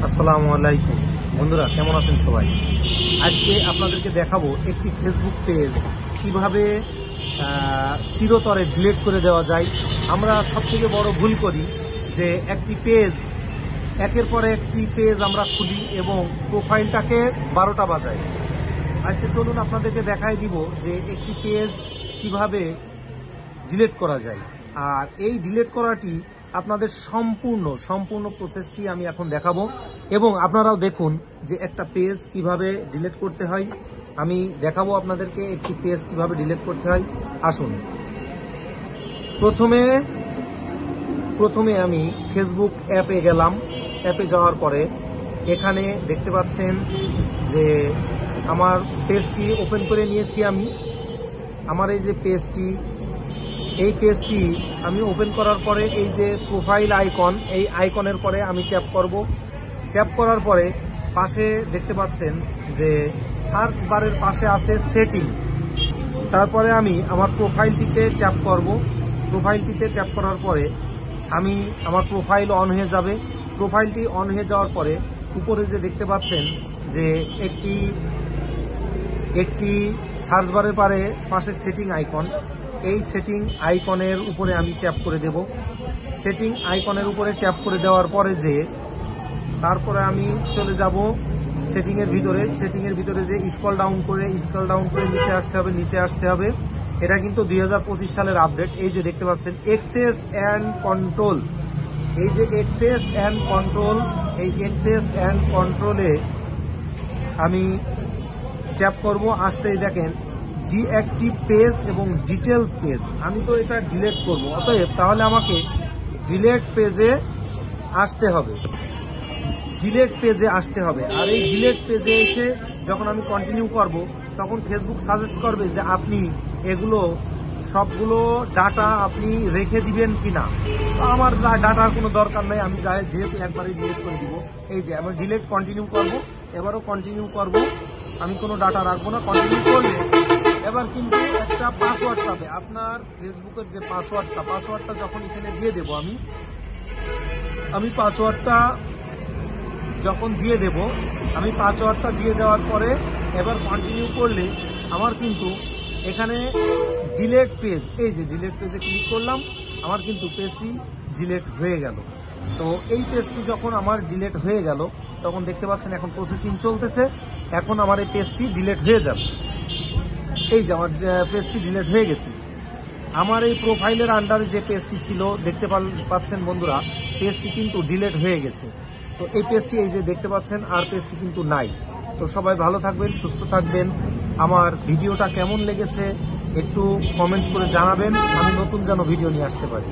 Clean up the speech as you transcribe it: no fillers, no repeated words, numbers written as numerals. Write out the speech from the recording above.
আসসালামু আলাইকুম বন্ধুরা, কেমন আছেন সবাই? আজকে আপনাদেরকে দেখাবো একটি ফেসবুক পেজ কিভাবে চিরতরে ডিলিট করে দেওয়া যায়। আমরা সবথেকে বড় ভুল করি যে একটি পেজ একের পর একটি পেজ আমরা খুলি এবং প্রোফাইলটাকে 12টা বাজাই। আজকে চলুন আপনাদেরকে দেখাই দিব যে একটি পেজ কিভাবে ডিলিট করা যায়। আর এই ডিলিট করাটি আপনাদের সম্পূর্ণ প্রসেসটি আমি এখন দেখাবো এবং আপনারাও দেখুন যে একটা পেজ কিভাবে ডিলিট করতে হয়। আমি দেখাবো আপনাদেরকে একটি পেজ কিভাবে ডিলিট করতে হয়। আসুন, প্রথমে আমি ফেসবুক অ্যাপে গেলাম। অ্যাপে যাওয়ার পরে এখানে দেখতে পাচ্ছেন যে আমার পেজটি ওপেন করে নিয়েছি। আমি আমার এই যে এই পেজটি আমি ওপেন করার পরে এই যে প্রোফাইল আইকন, এই আইকনের পরে আমি ট্যাপ করব। ট্যাপ করার পরে পাশে দেখতে পাচ্ছেন যে সার্চ বারের পাশে আছে সেটিংস। তারপরে আমি আমার প্রোফাইলটিতে ট্যাপ করব। প্রোফাইলটিতে ট্যাপ করার পরে আমার প্রোফাইল অন হয়ে যাবে। প্রোফাইলটি অন হয়ে যাওয়ার পরে উপরে যে দেখতে পাচ্ছেন যে একটি সার্চ বারের পাশে সেটিং আইকন, এই সেটিং আইকনের উপরে আমি ট্যাপ করে দেব। সেটিং আইকনের উপরে ট্যাপ করে দেওয়ার পরে তারপরে আমি চলে যাব সেটিং এর ভিতরে যে স্ক্রল ডাউন করে নিচে আসতে হবে। এটা কিন্তু 2025 সালের আপডেট। এই যে দেখতে পাচ্ছেন অ্যাক্সেস এন্ড কন্ট্রোল, এই যে অ্যাক্সেস এন্ড কন্ট্রোলে আমি ট্যাপ করব। আসতেই দেখেন ডিঅ্যাক্টিভ পেজ এবং ডিটেলস পেজ। আমি তো এটা ডিলিট করব, অতএব তাহলে আমাকে ডিলিট পেজে আসতে হবে। আর এই ডিলিট পেজে এসে যখন আমি কন্টিনিউ করব তখন ফেসবুক সাজেস্ট করবে যে আপনি সবগুলো ডাটা আপনি রেখে দিবেন কিনা। আমার ডাটার কোনো দরকার নাই, আমি যেহেতু একবারে ডিলিট করে দিব। এই যে আমি ডিলিট কন্টিনিউ করব, এবারও কন্টিনিউ করব। আমি কোনো ডাটা রাখবো না। কন্টিনিউ করলে এবার কিন্তু একটা পাসওয়ার্ড পাবে, আপনার ফেসবুকের যে পাসওয়ার্ডটা যখন এখানে দিয়ে দেব আমি পাসওয়ার্ডটা যখন দিয়ে দেব, আমি পাসওয়ার্ডটা দিয়ে দেওয়ার পরে এবার কন্টিনিউ করলে আমার কিন্তু এখানে ডিলিট পেজ, এই যে ডিলিট পেজে ক্লিক করলাম, আমার কিন্তু পেজটি ডিলিট হয়ে গেল। তো এই পেজটি যখন আমার ডিলিট হয়ে গেল তখন দেখতে পাচ্ছেন এখন প্রসেসিং চলতেছে। এখন আমার এই পেজটি ডিলিট হয়ে যাবে। এই যে আমার পেজটি ডিলিট হয়ে গেছে। আমার এই প্রোফাইলের আন্ডারে যে পেজটি ছিল দেখতে পাচ্ছেন বন্ধুরা, পেজটি কিন্তু ডিলিট হয়ে গেছে। তো এই পেজটি এই যে দেখতে পাচ্ছেন, আর পেজটি কিন্তু নাই। তো সবাই ভালো থাকবেন, সুস্থ থাকবেন। আমার ভিডিওটা কেমন লেগেছে একটু কমেন্ট করে জানাবেন, আমি নতুন যেন ভিডিও নিয়ে আসতে পারি।